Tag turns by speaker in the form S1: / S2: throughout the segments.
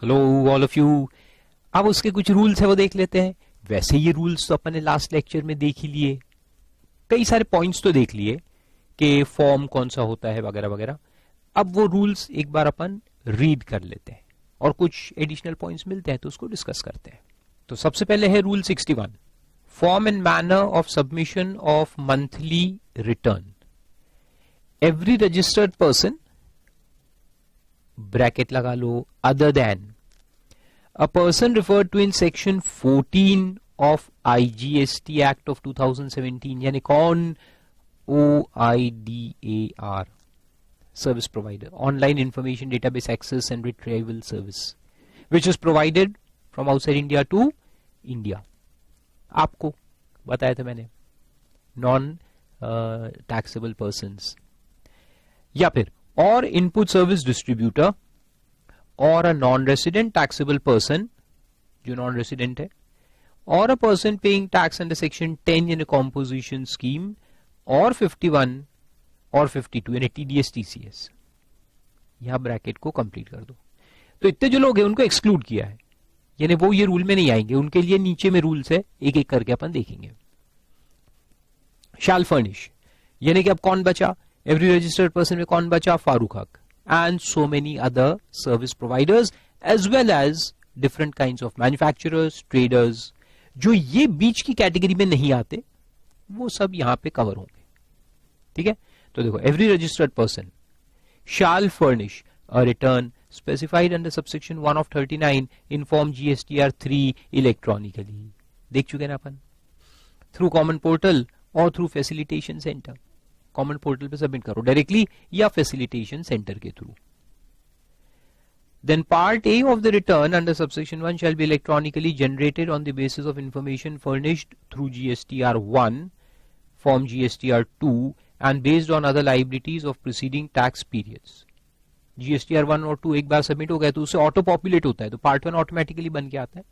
S1: Hello all of you. अब उसके कुछ रूल्स है वो देख लेते हैं। वैसे ये रूल्स तो अपन ने लास्ट लेक्चर में देख ही लिए, कई सारे पॉइंट्स तो देख लिए कि फॉर्म कौन सा होता है वगैरह वगैरह। अब वो रूल्स एक बार अपन रीड कर लेते हैं और कुछ एडिशनल पॉइंट्स मिलते हैं तो उसको डिस्कस करते हैं। तो सबसे पहले है rule 61, form and manner of submission of monthly return. Every registered person, bracket लगा लो, other than a person referred to in section 14 of IGST Act of 2017, यानी कौन? OIDAR, service provider, online information database access and retrieval service, which is provided from outside India to India. आपको बताया था मैंने, non taxable persons, या फिर और input service distributor और a non resident taxable person, जो नॉन रेसिडेंट है, और a person paying tax under section 10 in composition scheme और 51 और 52 यानी टीडीएस टीसीएस। यहां ब्रैकेट को कंप्लीट कर दो। तो इतने जो लोग हैं उनको एक्सक्लूड किया है, यानी वो ये रूल में नहीं आएंगे, उनके लिए नीचे में रूल्स है, एक एक करके अपन देखेंगे। शैल फर्निश, यानी कि अब कौन बचा? एवरी रजिस्टर्ड पर्सन में कौन बचा? फारूक हक and so many other service providers as well as different kinds of manufacturers, traders, जो ये बीच की कैटेगरी में नहीं आते वो सब यहां पे कवर होंगे। ठीक है, तो देखो, every registered person shall furnish a return specified under subsection 1 of 39 in form GSTR 3 electronically। देख चुके ना अपन, थ्रू कॉमन पोर्टल और through facilitation centre. Common portal पे सबमिट करो डायरेक्टली या फैसिलिटेशन सेंटर के through. Then part A of the return under subsection 1 shall be electronically generated on the basis of information furnished through GSTR 1 form GSTR 2 and based on other liabilities of preceding tax periods. GSTR 1 और 2 एक बार submit हो गया तो उससे auto populate होता है, तो part 1 automatically बन के आता है,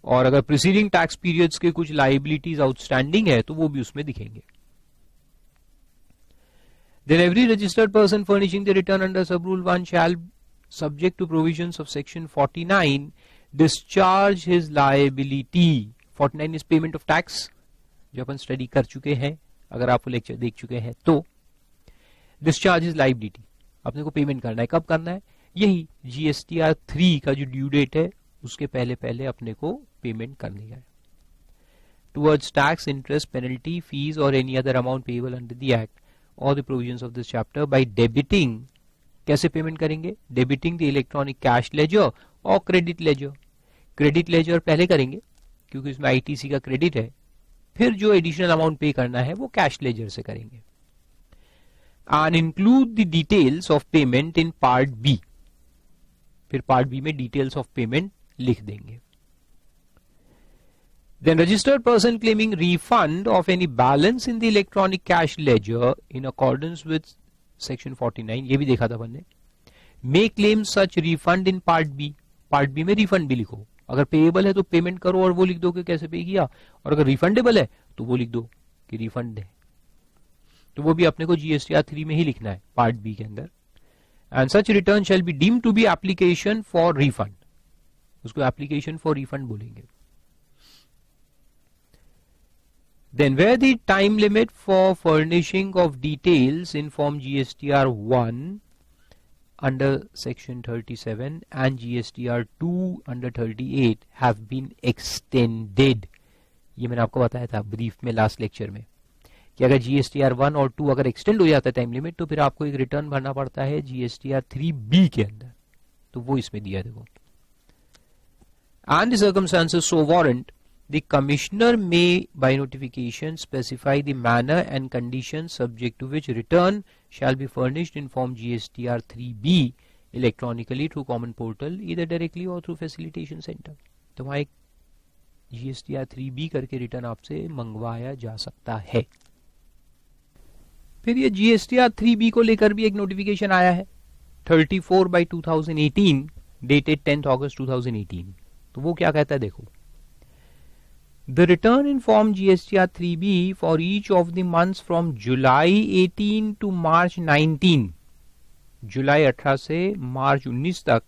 S1: और अगर प्रीसीडिंग टैक्स पीरियड्स के कुछ लाइबिलिटीज आउटस्टैंडिंग है तो वो भी उसमें दिखेंगे। Then every registered person furnishing the return under sub-rule 1 shall, subject to provisions of section 49, discharge his liability. 49 is payment of tax, जो अपन स्टडी कर चुके हैं, अगर आप वो लेक्चर देख चुके हैं तो। discharge his liability, अपने को पेमेंट करना है। कब करना है? यही GSTR 3 का जो ड्यू डेट है उसके पहले पहले अपने को पेमेंट करनी है। Towards tax, interest, penalty, fees or any other amount payable under the act or the provisions of this chapter by debiting, कैसे पेमेंट करेंगे? Debiting the electronic cash ledger और क्रेडिट लेजर। क्रेडिट लेजर पहले करेंगे क्योंकि इसमें ITC का credit है, फिर जो एडिशनल अमाउंट पे करना है वो कैश लेजर से करेंगे। And include the details of payment in part B, फिर पार्ट बी में डिटेल्स ऑफ पेमेंट लिख देंगे। Then registered person claiming refund of any balance in the electronic cash ledger in accordance with section 49, ये भी देखा था अपन ने, may claim such refund in part B। Part B में refund भी लिखो, अगर पेएबल है तो पेमेंट करो और वो लिख दो कि कैसे पे किया, और अगर रिफंडेबल है तो वो लिख दो कि रिफंड है, तो वो भी अपने को GSTR 3 में ही लिखना है पार्ट बी के अंदर। And such return shall be deemed to be application for refund, उसको एप्लीकेशन फॉर रिफंड बोलेंगे। Then where the time limit for furnishing of details in form GSTR 1 under section 37 and GSTR 2 under 38 have been extended, ये मैंने आपको बताया था brief में last lecture में कि अगर GSTR 1 और 2 अगर एक्सटेंड हो जाता है टाइम लिमिट तो फिर आपको एक रिटर्न भरना पड़ता है GSTR 3B के अंदर, तो वो इसमें दिया देखो। And the circumstances so warrant, the commissioner may by notification specify the manner and conditions subject to which return shall be furnished in form GSTR 3B electronically through common portal either directly or through facilitation center। तो वहां एक GSTR 3B करके return आपसे मंगवाया जा सकता है। फिर ये GSTR 3B को लेकर भी एक नोटिफिकेशन आया है 34/2018 डेटेड 10th August 2018। तो वो क्या कहता है देखो, The return in form GSTR 3B for each of the months from July 18 to March 19, जुलाई 18 से मार्च 19 तक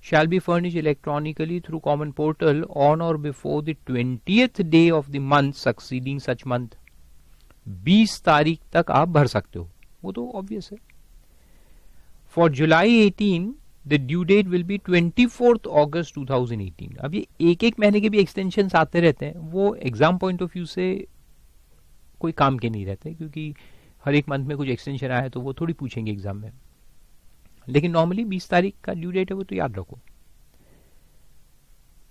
S1: shall be furnished electronically through common portal on or before the 20th day of the month succeeding such month. 20 तारीख तक आप भर सकते हो, वो तो ऑब्वियस है. For July 18 the due date will be 24th August 2018. अब ये एक एक महीने के भी एक्सटेंशन आते रहते हैं, वो एग्जाम पॉइंट ऑफ व्यू से कोई काम के नहीं रहते, क्योंकि हर एक मंथ में कुछ एक्सटेंशन आया तो वो थोड़ी पूछेंगे एग्जाम में. लेकिन नॉर्मली 20 तारीख का ड्यू डेट है, वो तो याद रखो.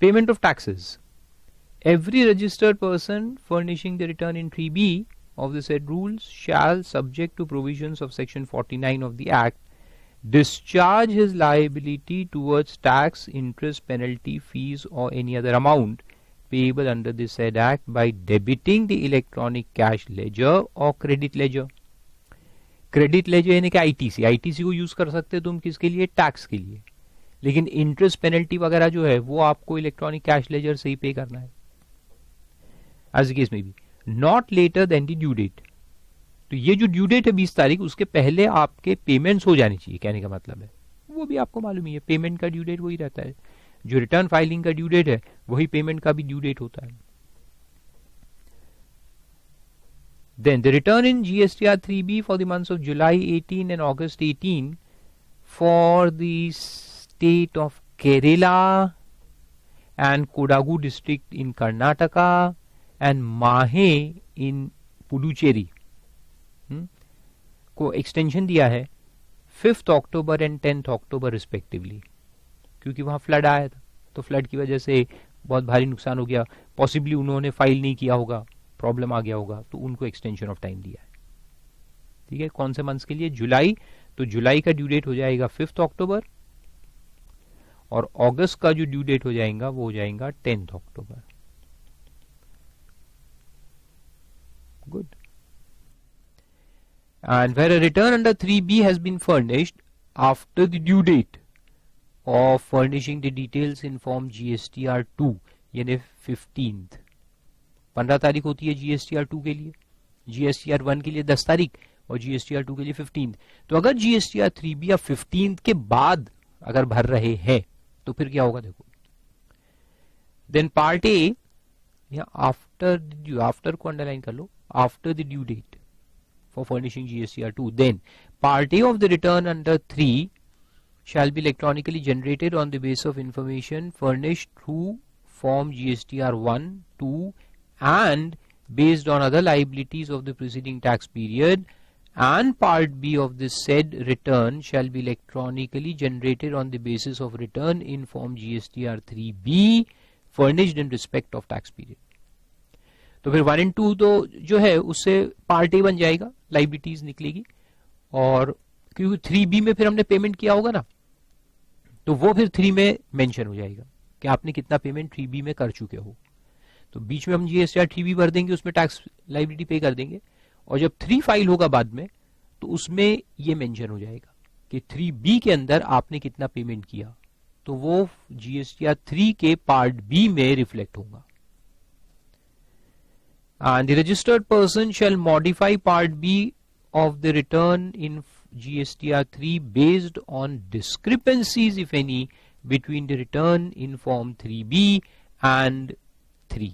S1: Payment of taxes. Every registered person furnishing the return in 3B of the said rules shall, subject to provisions of section 49 of the act, discharge his liability towards tax, interest, penalty, fees or any other amount payable under the said act by debiting the electronic cash ledger or credit ledger. Credit ledger यानी कि ITC. ITC को use कर सकते हो तुम किसके लिए? Tax के लिए. लेकिन इंटरेस्ट पेनल्टी वगैरह जो है वो आपको इलेक्ट्रॉनिक कैश लेजर से ही पे करना है. एज केस में भी not later than the due date. तो ये जो ड्यू डेट है 20 तारीख, उसके पहले आपके पेमेंट्स हो जानी चाहिए, कहने का मतलब है. वो भी आपको मालूम ही है, पेमेंट का ड्यू डेट वही रहता है. जो रिटर्न फाइलिंग का ड्यू डेट है वही पेमेंट का भी ड्यू डेट होता है. Then the return in GSTR 3B for the months of July 18 and August 18 for the state of Kerala and Kodagu district in Karnataka and Mahe in Puducherry को extension दिया है 5th October and 10th October respectively, क्योंकि वहां flood आया था. तो flood की वजह से बहुत भारी नुकसान हो गया. पॉसिबली उन्होंने फाइल नहीं किया होगा, प्रॉब्लम आ गया होगा, तो उनको एक्सटेंशन ऑफ टाइम दिया है. ठीक है, कौन से मंथ्स के लिए? जुलाई. तो जुलाई का ड्यू डेट हो जाएगा 5th अक्टूबर और अगस्त का जो ड्यू डेट हो जाएगा वो हो जाएगा 10th October. Good. And where a return under 3B has been furnished after the due date of furnishing the details in form GSTR 2 यानी 15th. 15 तारीख होती है GSTR 2 के लिए, GSTR 1 के लिए 10 तारीख और GSTR 2 के लिए 15th. तो अगर GSTR 3B या 15th के बाद अगर भर रहे हैं तो फिर क्या होगा देखो. देन पार्ट ए या आफ्टर को अंडरलाइन कर लो, after the due date for furnishing GSTR 2. Then part A of the return under 3 shall be electronically generated on the basis of information furnished through form GSTR 1, 2 and based on other liabilities of the preceding tax period, and part B of the said return shall be electronically generated on the basis of return in form GSTR 3B furnished in respect of tax period. तो फिर 1 and 2 तो जो है उससे part A बन जाएगा, liabilities निकलेगी. और क्योंकि 3B में फिर हमने पेमेंट किया होगा ना, तो वो फिर 3 में मेंशन हो जाएगा कि आपने कितना पेमेंट 3B में कर चुके हो. तो बीच में हम GSTR 3B भर देंगे, उसमें टैक्स लाइबिलिटी पे कर देंगे, और जब 3 फाइल होगा बाद में तो उसमें ये मेंशन हो जाएगा कि 3B के अंदर आपने कितना पेमेंट किया. तो वो GSTR 3 के पार्ट B में रिफ्लेक्ट होगा. And the registered person shall modify part B of the return in GSTR 3 based on discrepancies, if any, between the return in form 3B and 3.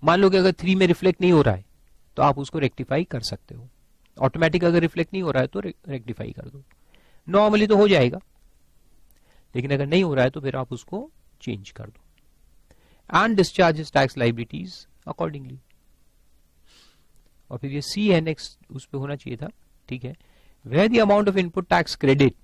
S1: मान लो कि अगर 3 में रिफ्लेक्ट नहीं हो रहा है तो आप उसको रेक्टिफाई कर सकते हो. ऑटोमेटिक अगर रिफ्लेक्ट नहीं हो रहा है तो रेक्टिफाई कर दो. नॉर्मली तो हो जाएगा, लेकिन अगर नहीं हो रहा है तो फिर आप उसको चेंज कर दो. And discharges tax liabilities accordingly. और फिर ये सी है नेक्स्ट, उस पे होना चाहिए था. ठीक है, where the amount of input tax credit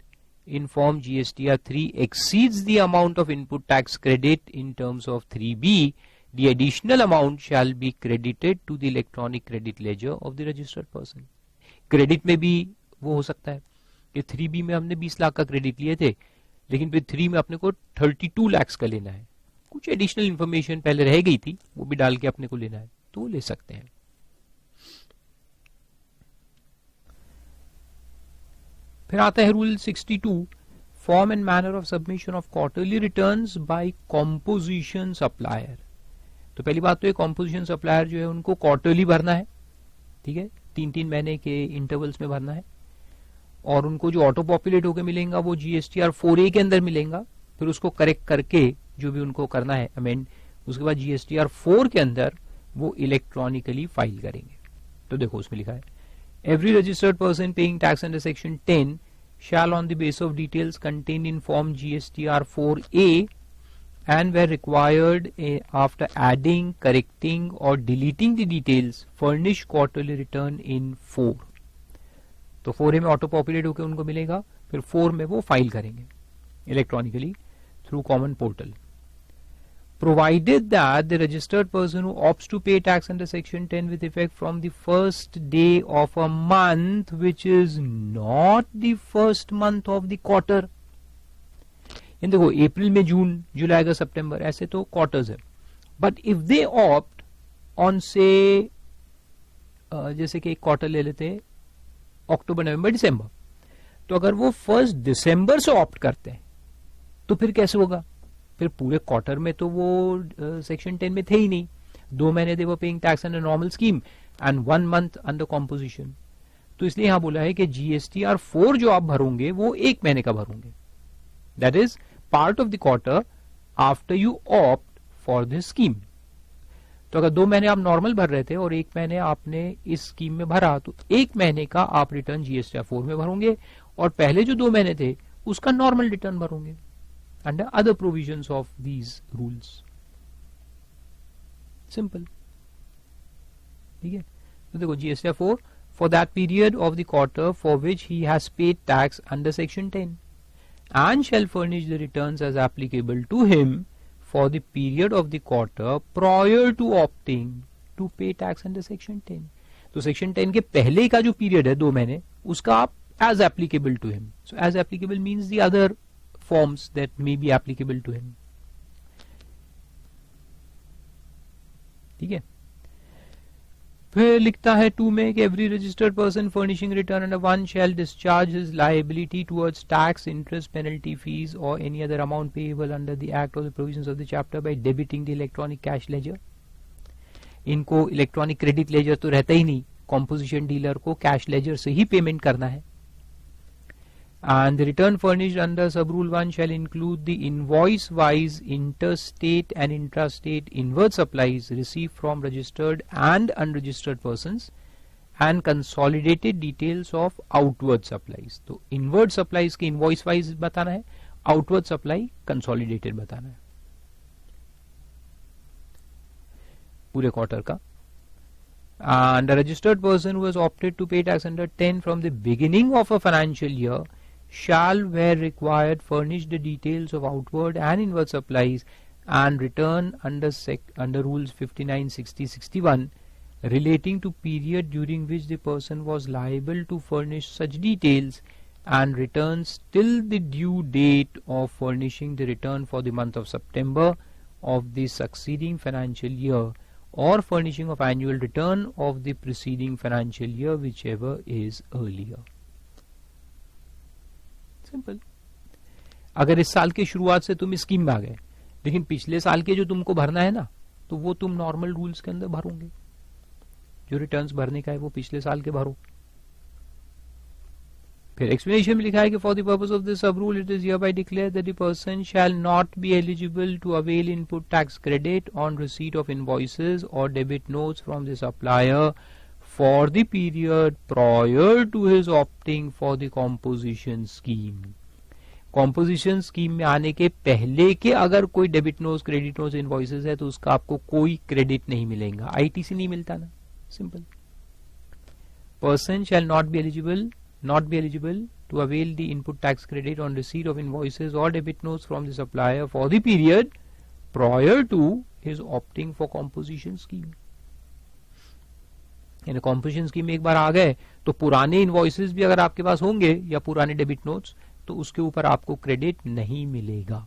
S1: in form GSTR 3 exceeds the amount of input tax credit in terms of 3B, the additional amount shall be credited to the electronic credit ledger of the registered person. Credit में भी वो हो सकता है कि 3B में हमने 20 लाख का क्रेडिट लिए थे, लेकिन फिर 3 में अपने को 32 लाख का लेना है. कुछ एडिशनल इंफॉर्मेशन पहले रह गई थी, वो भी डाल के अपने को लेना है, तो ले सकते हैं. फिर आता है rule 62, form and manner of submission of quarterly returns by composition supplier. तो पहली बात तो ये कॉम्पोजिशन सप्लायर जो है उनको क्वार्टरली भरना है. ठीक है, 3-3 महीने के इंटरवल्स में भरना है. और उनको जो ऑटो पॉपुलेट होकर मिलेगा वो GSTR 4A के अंदर मिलेगा, फिर उसको करेक्ट करके जो भी उनको करना है अमेंड, उसके बाद GSTR 4 के अंदर वो इलेक्ट्रॉनिकली फाइल करेंगे। तो देखो उसमें लिखा है every registered person paying tax under section 10 shall on the basis of details contained in form GSTR 4A and where required after adding, correcting or deleting the details furnish quarterly return in 4। तो 4A में auto populate होकर उनको मिलेगा, फिर 4 में वो file करेंगे electronically through common portal. Provided that the registered person who opts to pay tax under section 10 with effect from the first day of a month which is not the first month of the quarter, इन देखो अप्रैल में जून जुलाई अगस्त सितंबर ऐसे तो quarters है, but if they opt on से जैसे कि एक quarter ले लेते हैं अक्टूबर नवंबर दिसंबर, तो अगर वो 1 दिसंबर से ऑप्ट करते हैं तो फिर कैसे होगा? फिर पूरे क्वार्टर में तो वो सेक्शन 10 में थे ही नहीं, 2 महीने दे वो paying tax under normal scheme and 1 month under composition. तो इसलिए यहां बोला है कि GSTR 4 जो आप भरोगे वो 1 महीने का भरोगे, that is part of the quarter after you opt for this scheme. तो अगर 2 महीने आप नॉर्मल भर रहे थे और 1 महीने आपने इस स्कीम में भरा, तो 1 महीने का आप रिटर्न GSTR 4 में भरोगे और पहले जो 2 महीने थे उसका नॉर्मल रिटर्न भरोगे under other provisions of these rules। Simple, ठीक है। तो देखो GSTR 4 for that period of the quarter for which he has paid tax under section 10 and shall furnish the returns as applicable to him for the period of the quarter prior to opting to pay tax under section 10। तो section 10 के पहले का जो period है 2 महीने, उसका आप as applicable to him, so as applicable means the other forms that may be applicable to him, ठीक है। फिर लिखता है 2 में कि every registered person furnishing return under 1 shall discharge his liability towards tax, interest, penalty, fees or any other amount payable under the act or the provisions of the chapter by debiting the electronic cash ledger। इनको electronic credit ledger तो रहता ही नहीं, composition dealer को cash ledger से ही payment करना है। And the return furnished under sub-rule 1 shall include the invoice-wise interstate and intrastate inward supplies received from registered and unregistered persons and consolidated details of outward supplies। तो inward supplies के invoice-wise बताना है, outward supply consolidated बताना है पूरे quarter का। And a registered person who has opted to pay tax under 10 from the beginning of a financial year shall where required furnish the details of outward and inward supplies and return under rules 59, 60, 61 relating to period during which the person was liable to furnish such details and returns till the due date of furnishing the return for the month of September of the succeeding financial year or furnishing of annual return of the preceding financial year whichever is earlier। Simple. अगर इस साल के शुरुआत से तुम scheme में आ गए लेकिन पिछले साल के जो तुमको भरना है ना, तो वो तुम नॉर्मल रूल्स के अंदर भरोगे, जो रिटर्न्स भरने का है वो पिछले साल के भरो। फिर एक्सप्लेनेशन में लिखा है कि for the purpose of this sub rule it is hereby declared that the person shall not be eligible to avail input tax credit on receipt of invoices और debit notes from the supplier for the period prior to his opting for the composition scheme। composition scheme में आने के पहले के अगर कोई debit notes, credit notes, invoices है तो उसका आपको कोई क्रेडिट नहीं मिलेगा, ITC नहीं मिलता ना। Simple. person shall not be eligible to avail the input tax credit on receipt of invoices or debit notes from the supplier for the period prior to his opting for composition scheme। यानी composition scheme में एक बार आ गए तो पुराने invoices भी अगर आपके पास होंगे या पुराने डेबिट नोट्स, तो उसके ऊपर आपको क्रेडिट नहीं मिलेगा।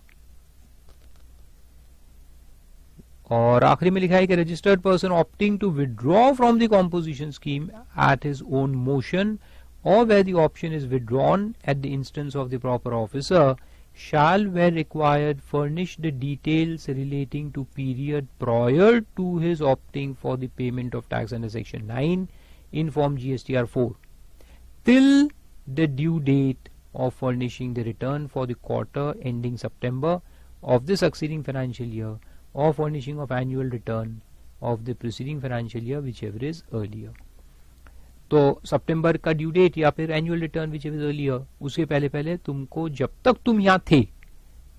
S1: और आखिरी में लिखा है कि registered person opting to withdraw from the composition scheme at his own motion और where the option is withdrawn at the instance of the proper officer shall where required furnish the details relating to period prior to his opting for the payment of tax under section 9 in form GSTR 4 till the due date of furnishing the return for the quarter ending September of the succeeding financial year or furnishing of annual return of the preceding financial year whichever is earlier. तो सितंबर का due date या फिर annual return which is earlier, उसके पहले पहले तुमको जब तक तुम यहाँ थे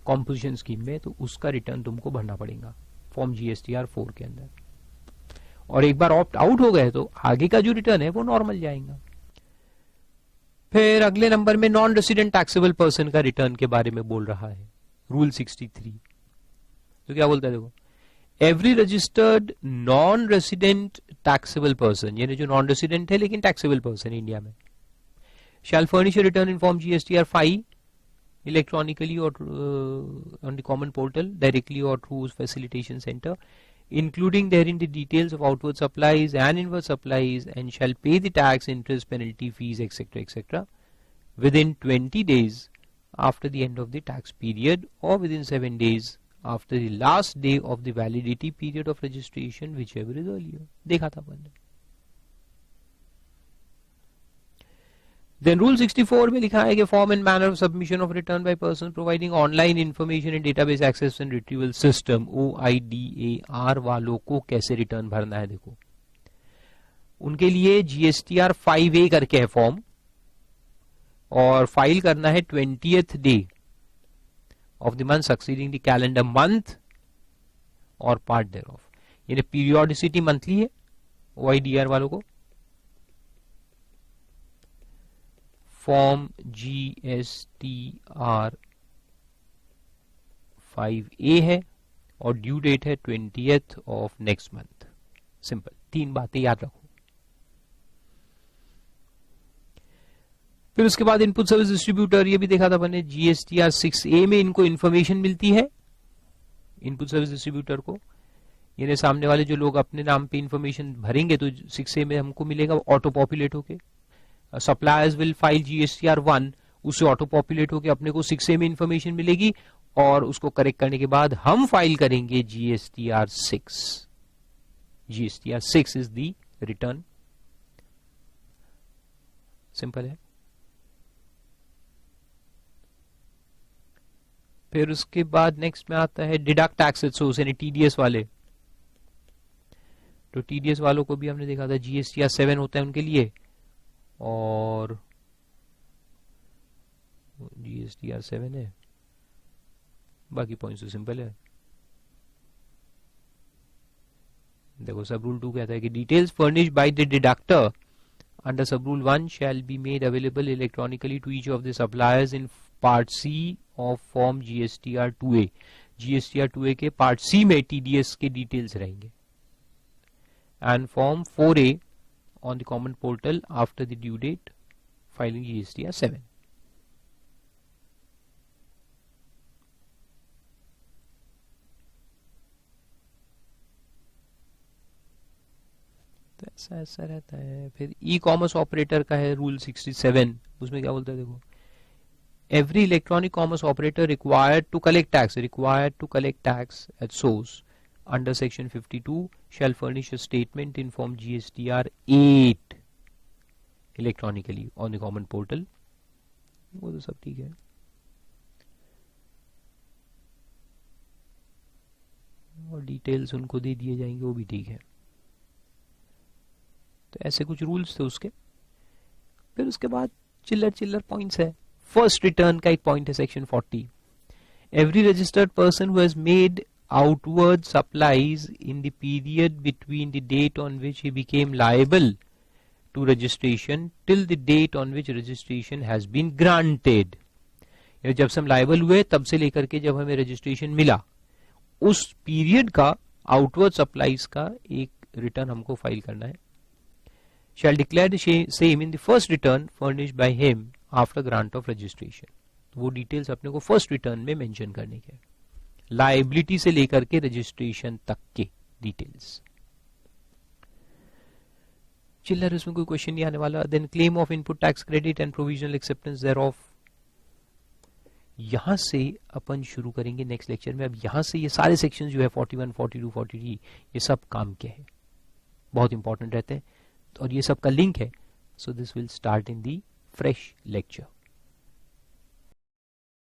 S1: कॉम्पोजिशन स्कीम में तो उसका रिटर्न तुमको भरना पड़ेगा फॉर्म GSTR 4 के अंदर, और एक बार ऑप्ट आउट हो गए तो आगे का जो रिटर्न है वो नॉर्मल जाएगा. फिर अगले नंबर में नॉन रेसिडेंट टैक्सेबल पर्सन का रिटर्न के बारे में बोल रहा है रूल 63. तो क्या बोलता है देखो, every registered non resident taxable person, यानी जो नॉन रेसिडेंट है लेकिन टैक्सेबल पर्सन इंडिया में, शैल furnish return in form GSTR 5 electronically or on the common portal directly or through facilitation center, including therein the details of outward supplies and inward supplies, and shall pay the tax, interest, penalty, fees, etc., etc. within 20 days after the end of the tax period or within 7 days after the last day of the validity period of registration, whichever is earlier. देखा था अपन ने. Then rule 64 में लिखा है कि form and manner of submission of return by persons providing online information and database access and retrieval system OIDAR वालों को कैसे रिटर्न भरना है. देखो उनके लिए GSTR 5A करके है फॉर्म, और फाइल करना है 20th day of the month succeeding the calendar month और पार्ट देयर ऑफ, यानी पीरियोडिसिटी मंथली है OIDR वालों को. फॉर्म GSTR 5A है और ड्यू डेट है 20th of next month. Simple, 3 बातें याद रखो. फिर उसके बाद इनपुट सर्विस डिस्ट्रीब्यूटर, ये भी देखा था मैंने, GSTR 6A में इनको इंफॉर्मेशन मिलती है इनपुट सर्विस डिस्ट्रीब्यूटर को, यानी सामने वाले जो लोग अपने नाम पे इंफॉर्मेशन भरेंगे तो 6A में हमको मिलेगा ऑटो पॉपुलेट होके. सप्लायर्स विल फाइल GSTR 1, उससे ऑटो पॉपुलेट होके अपने को 6A में इंफॉर्मेशन मिलेगी और उसको करेक्ट करने के बाद हम फाइल करेंगे GSTR 6. GSTR 6 is the return. Simple है. फिर उसके बाद नेक्स्ट में आता है डिडक्ट टैक्सेस सोर्स, यानी TDS वाले. तो TDS वालों को भी हमने देखा था GSTR 7 होता है उनके लिए, और GSTR 7 है, बाकी पॉइंट्स तो सिंपल है. देखो सब रूल 2 कहता है कि details furnished by the deductor under sub rule 1 shall be made available electronically to each of the suppliers in part C of form GSTR 2A. GSTR 2A के पार्ट सी में TDS के details रहेंगे. And form 4A on the common portal after the due date filing GSTR 7. तो ऐसा रहता है. फिर e commerce operator का है रूल 67, उसमें क्या बोलता है देखो, every electronic commerce operator required to collect tax at source under section 52 shall furnish a statement in form GSTR 8 electronically on the common portal. वो तो सब ठीक है. और डिटेल्स उनको दे दिए जाएंगे, वो भी ठीक है. तो ऐसे कुछ रूल्स थे उसके. फिर उसके बाद चिल्लर पॉइंट्स है. फर्स्ट रिटर्न का एक पॉइंट है section 40. Every registered person who has made outward supplies in the period between the date on which he became liable to registration till the date on which registration has been granted. जब से हम liable हुए तब से लेकर के जब हमें रजिस्ट्रेशन मिला, उस पीरियड का आउटवर्ड सप्लाईज का एक रिटर्न हमको फाइल करना है. shall declare the same in the first return furnished by him after grant of registration. तो वो डिटेल्स अपने को फर्स्ट रिटर्न में मेंशन करने के, लाइबिलिटी से लेकर के रजिस्ट्रेशन तक के डिटेल्स. चिल्लर इसमें कोई क्वेश्चन नहीं आने वाला. Then claim of input tax credit and provisional acceptance thereof. यहां से अपन शुरू करेंगे नेक्स्ट लेक्चर में. अब यहां से ये सारे सेक्शंस जो है 41, 42, 43 ये सब काम के हैं, बहुत इंपॉर्टेंट रहते हैं, और ये सब का लिंक है. So this will start in the fresh lecture.